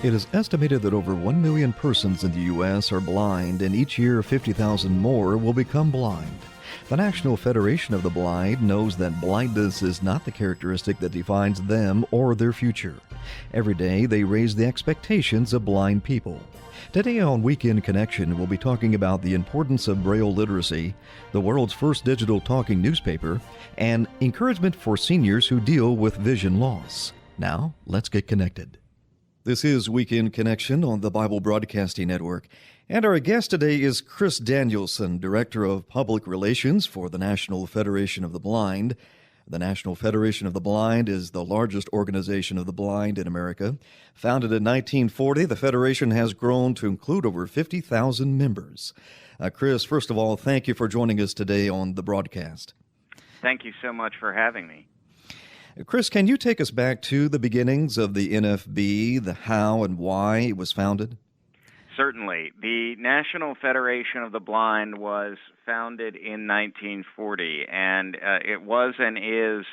It is estimated that over 1 million persons in the U.S. are blind, and each year 50,000 more will become blind. The National Federation of the Blind knows that blindness is not the characteristic that defines them or their future. Every day they raise the expectations of blind people. Today on Weekend Connection, we'll be talking about the importance of Braille literacy, the world's first digital talking newspaper, and encouragement for seniors who deal with vision loss. Now, let's get connected. This is Weekend Connection on the Bible Broadcasting Network, and our guest today is Chris Danielson, Director of Public Relations for the National Federation of the Blind. The National Federation of the Blind is the largest organization of the blind in America. Founded in 1940, the Federation has grown to include over 50,000 members. Chris, first of all, thank you for joining us today on the broadcast. Thank you so much for having me. Chris, can you take us back to the beginnings of the NFB, the how and why it was founded? Certainly. The National Federation of the Blind was founded in 1940, and it was and is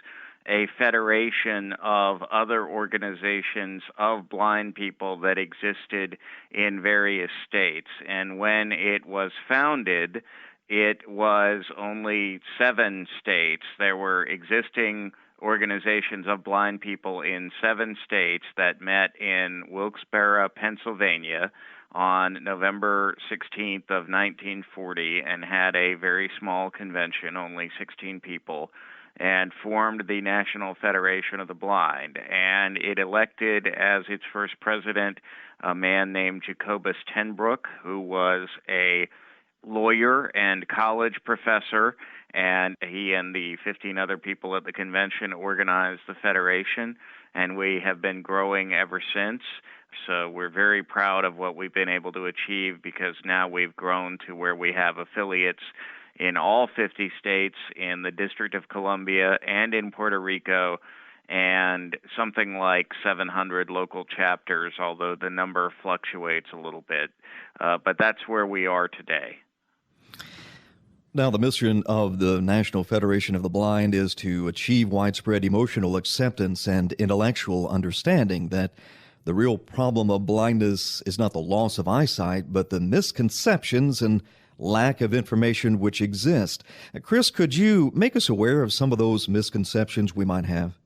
a federation of other organizations of blind people that existed in various states. And when it was founded, it was only 7 states. There were existing organizations of blind people in 7 states that met in Wilkes-Barre, Pennsylvania on November 16th of 1940 and had a very small convention, only 16 people, and formed the National Federation of the Blind. And it elected as its first president a man named Jacobus Tenbrook, who was a lawyer and college professor, and he and the 15 other people at the convention organized the federation, and we have been growing ever since. So we're very proud of what we've been able to achieve, because now we've grown to where we have affiliates in all 50 states, in the District of Columbia, and in Puerto Rico, and something like 700 local chapters, although the number fluctuates a little bit. But that's where we are today. Now, the mission of the National Federation of the Blind is to achieve widespread emotional acceptance and intellectual understanding that the real problem of blindness is not the loss of eyesight, but the misconceptions and lack of information which exist. Chris, could you make us aware of some of those misconceptions we might have?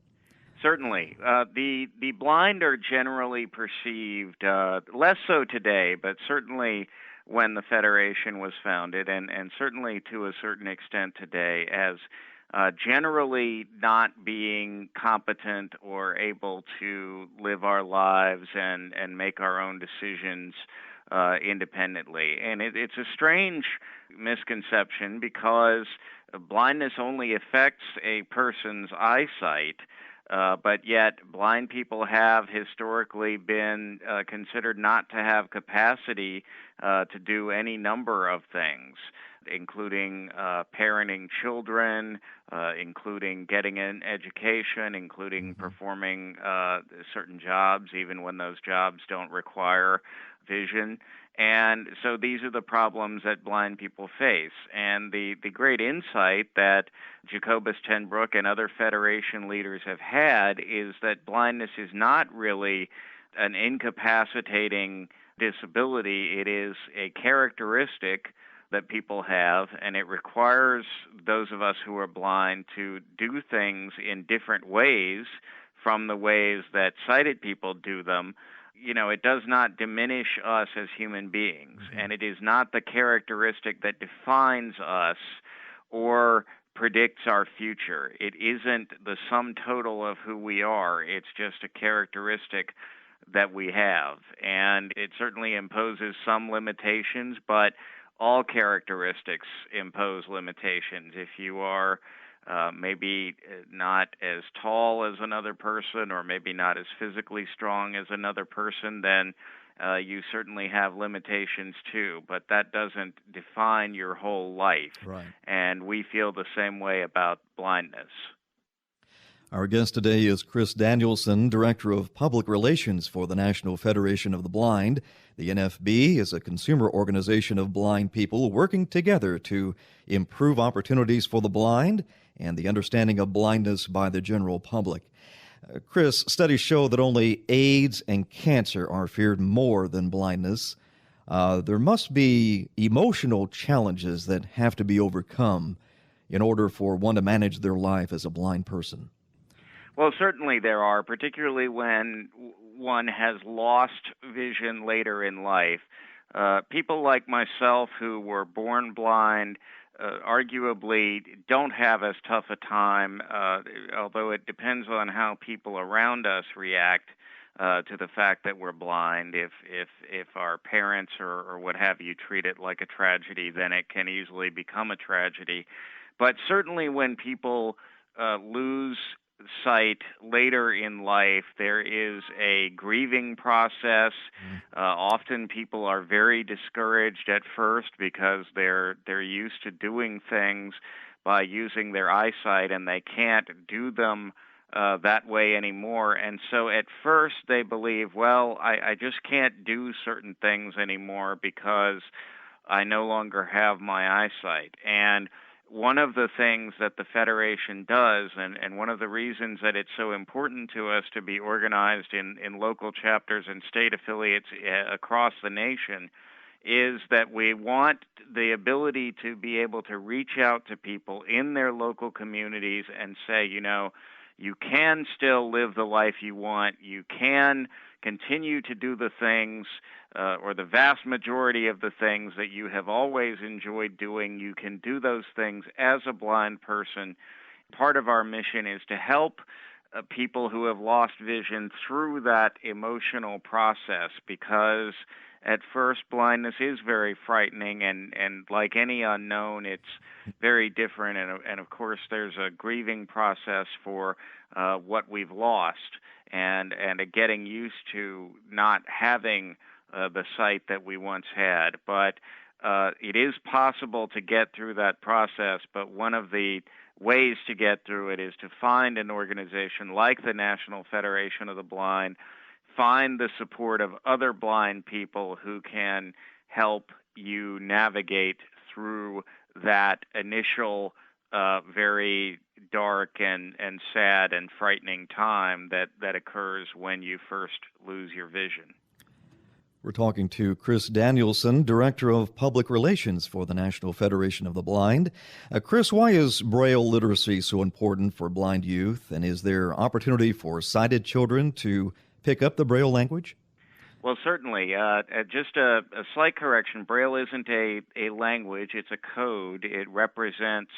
Certainly. The blind are generally perceived, less so today, but certainly when the Federation was founded, and certainly to a certain extent today, as generally not being competent or able to live our lives and make our own decisions independently. And it's a strange misconception, because blindness only affects a person's eyesight, but yet blind people have historically been considered not to have capacity to do any number of things, including parenting children, including getting an education, including performing certain jobs, even when those jobs don't require vision. And so these are the problems that blind people face. And the great insight that Jacobus Tenbrook and other Federation leaders have had is that blindness is not really an incapacitating disability. It is a characteristic that people have, and it requires those of us who are blind to do things in different ways from the ways that sighted people do them. You know, it does not diminish us as human beings, and it is not the characteristic that defines us or predicts our future. It isn't the sum total of who we are. It's just a characteristic that we have, and it certainly imposes some limitations, but all characteristics impose limitations. If you are maybe not as tall as another person, or maybe not as physically strong as another person, then you certainly have limitations too, but that doesn't define your whole life. Right. And we feel the same way about blindness. Our guest today is Chris Danielson, Director of Public Relations for the National Federation of the Blind. The NFB is a consumer organization of blind people working together to improve opportunities for the blind and the understanding of blindness by the general public. Chris, studies show that only AIDS and cancer are feared more than blindness. There must be emotional challenges that have to be overcome in order for one to manage their life as a blind person. Well, certainly there are, particularly when one has lost vision later in life. People like myself who were born blind arguably don't have as tough a time, although it depends on how people around us react to the fact that we're blind. If our parents or what have you treat it like a tragedy, then it can easily become a tragedy. But certainly when people lose sight later in life, there is a grieving process. Often people are very discouraged at first because they're used to doing things by using their eyesight, and they can't do them that way anymore. And so at first they believe, well, I just can't do certain things anymore because I no longer have my eyesight. And one of the things that the Federation does, and one of the reasons that it's so important to us to be organized in local chapters and state affiliates across the nation, is that we want the ability to be able to reach out to people in their local communities and say, you can still live the life you want. You can continue to do the things, or the vast majority of the things that you have always enjoyed doing. You can do those things as a blind person. Part of our mission is to help people who have lost vision through that emotional process, because at first blindness is very frightening, and like any unknown, it's very different, and of course there's a grieving process for what we've lost, and a getting used to not having the sight that we once had. But it is possible to get through that process, but one of the ways to get through it is to find an organization like the National Federation of the Blind, find the support of other blind people who can help you navigate through that initial very dark and sad and frightening time that occurs when you first lose your vision. We're talking to Chris Danielson, Director of Public Relations for the National Federation of the Blind. Chris, why is Braille literacy so important for blind youth, and is there opportunity for sighted children to pick up the Braille language? Well, certainly. Just a slight correction. Braille isn't a language. It's a code. It represents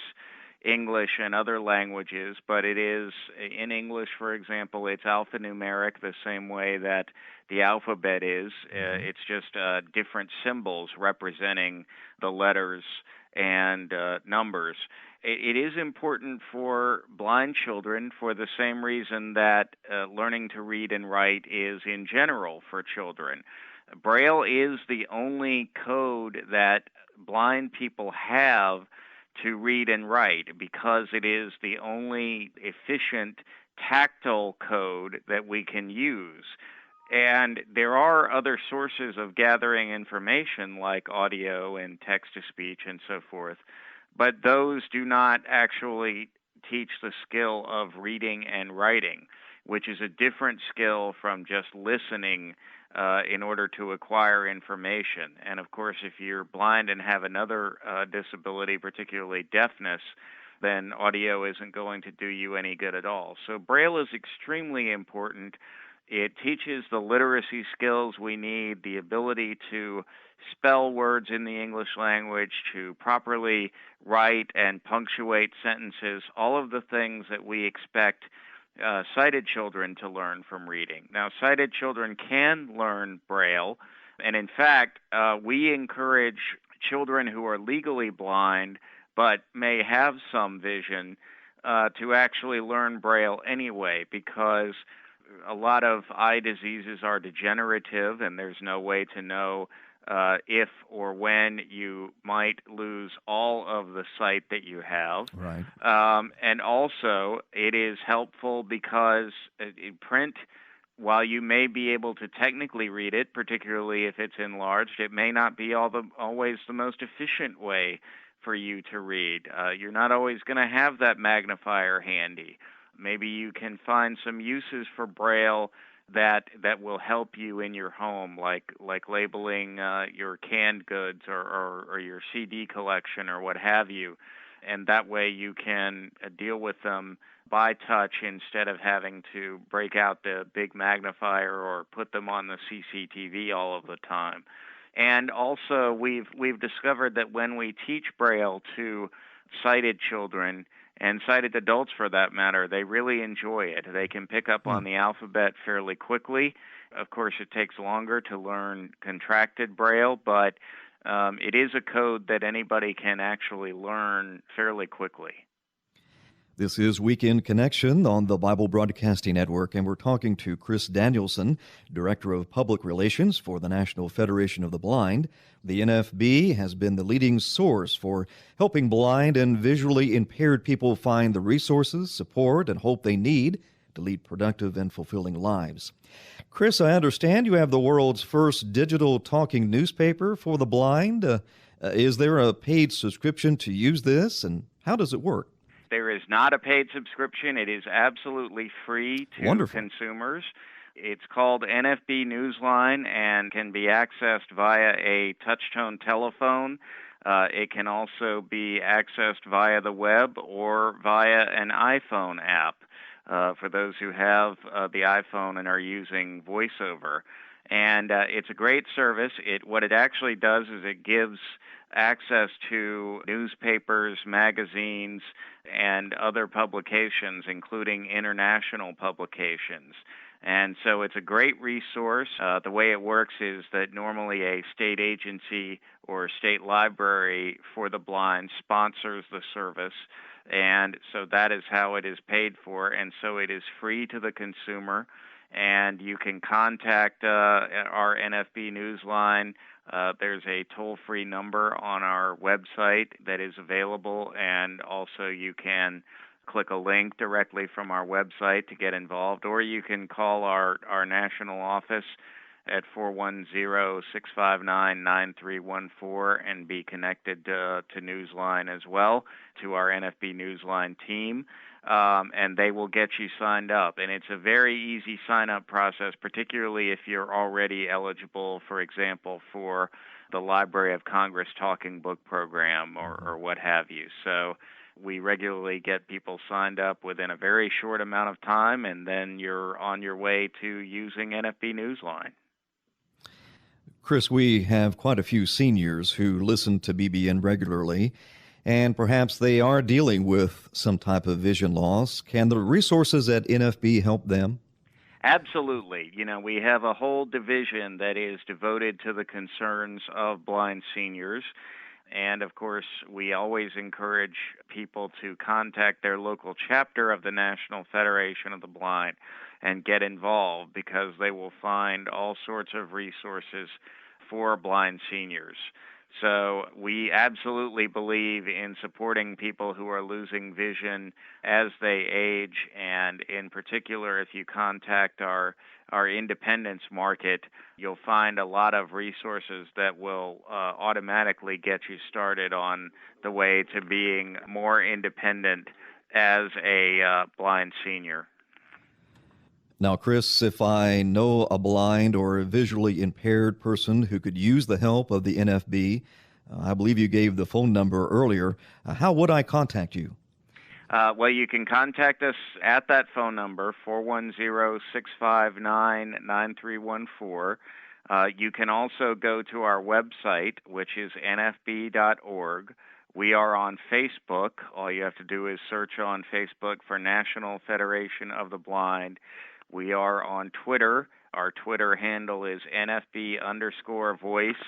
English and other languages, but it is, in English, for example, it's alphanumeric the same way that the alphabet is. It's just different symbols representing the letters and numbers. It is important for blind children for the same reason that learning to read and write is in general for children. Braille is the only code that blind people have to read and write, because it is the only efficient tactile code that we can use. And there are other sources of gathering information like audio and text-to-speech and so forth, but those do not actually teach the skill of reading and writing, which is a different skill from just listening in order to acquire information. And of course, if you're blind and have another disability, particularly deafness, then audio isn't going to do you any good at all. So Braille is extremely important. It teaches the literacy skills we need, the ability to spell words in the English language, to properly write and punctuate sentences, all of the things that we expect sighted children to learn from reading. Now, sighted children can learn Braille, and in fact, we encourage children who are legally blind but may have some vision to actually learn Braille anyway, because a lot of eye diseases are degenerative, and there's no way to know if or when you might lose all of the sight that you have. Right. And also, it is helpful because in print, while you may be able to technically read it, particularly if it's enlarged, it may not be always the most efficient way for you to read. You're not always going to have that magnifier handy. Maybe you can find some uses for Braille that will help you in your home, like labeling your canned goods or your CD collection or what have you. And that way you can deal with them by touch instead of having to break out the big magnifier or put them on the CCTV all of the time. And also, we've discovered that when we teach Braille to sighted children, and sighted adults for that matter, they really enjoy it. They can pick up on the alphabet fairly quickly. Of course, it takes longer to learn contracted Braille, but it is a code that anybody can actually learn fairly quickly. This is Weekend Connection on the Bible Broadcasting Network, and we're talking to Chris Danielson, Director of Public Relations for the National Federation of the Blind. The NFB has been the leading source for helping blind and visually impaired people find the resources, support, and hope they need to lead productive and fulfilling lives. Chris, I understand you have the world's first digital talking newspaper for the blind. Is there a paid subscription to use this, and how does it work? There is not a paid subscription. It is absolutely free to consumers. It's called NFB Newsline and can be accessed via a touch-tone telephone. It can also be accessed via the web or via an iPhone app for those who have the iPhone and are using VoiceOver. And it's a great service. What it actually does is it gives access to newspapers, magazines, and other publications, including international publications. And so it's a great resource. The way it works is that normally a state agency or state library for the blind sponsors the service, and so that is how it is paid for, and so it is free to the consumer. And you can contact our NFB Newsline. There's a toll-free number on our website that is available, and also you can click a link directly from our website to get involved, or you can call our national office at 410-659-9314 and be connected to Newsline as well, to our NFB Newsline team. And they will get you signed up. And it's a very easy sign-up process, particularly if you're already eligible, for example, for the Library of Congress Talking Book Program or what have you. So we regularly get people signed up within a very short amount of time, and then you're on your way to using NFB Newsline. Chris, we have quite a few seniors who listen to BBN regularly, and perhaps they are dealing with some type of vision loss. Can the resources at NFB help them? Absolutely. We have a whole division that is devoted to the concerns of blind seniors. And, of course, we always encourage people to contact their local chapter of the National Federation of the Blind and get involved, because they will find all sorts of resources for blind seniors. So we absolutely believe in supporting people who are losing vision as they age, and in particular, if you contact our independence market, you'll find a lot of resources that will automatically get you started on the way to being more independent as a blind senior. Now, Chris, if I know a blind or a visually impaired person who could use the help of the NFB, I believe you gave the phone number earlier, how would I contact you? Well, you can contact us at that phone number, 410-659-9314. You can also go to our website, which is nfb.org. We are on Facebook. All you have to do is search on Facebook for National Federation of the Blind. We are on Twitter. Our Twitter handle is NFB_voice.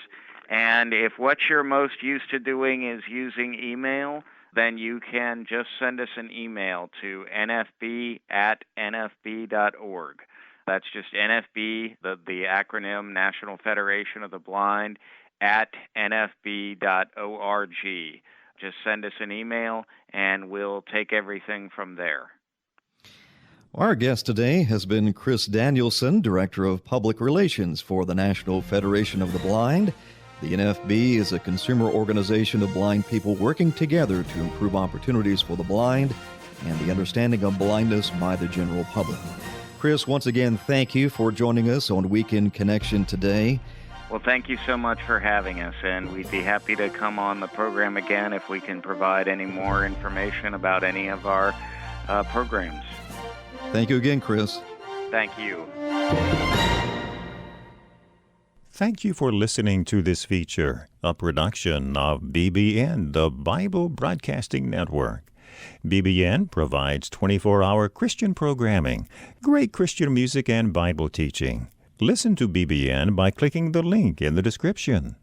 And if what you're most used to doing is using email, then you can just send us an email to nfb@nfb.org. That's just NFB, the acronym National Federation of the Blind, @nfb.org. Just send us an email, and we'll take everything from there. Our guest today has been Chris Danielson, Director of Public Relations for the National Federation of the Blind. The NFB is a consumer organization of blind people working together to improve opportunities for the blind and the understanding of blindness by the general public. Chris, once again, thank you for joining us on Weekend Connection today. Well, thank you so much for having us, and we'd be happy to come on the program again if we can provide any more information about any of our programs. Thank you again, Chris. Thank you. Thank you for listening to this feature, a production of BBN, the Bible Broadcasting Network. BBN provides 24-hour Christian programming, great Christian music, and Bible teaching. Listen to BBN by clicking the link in the description.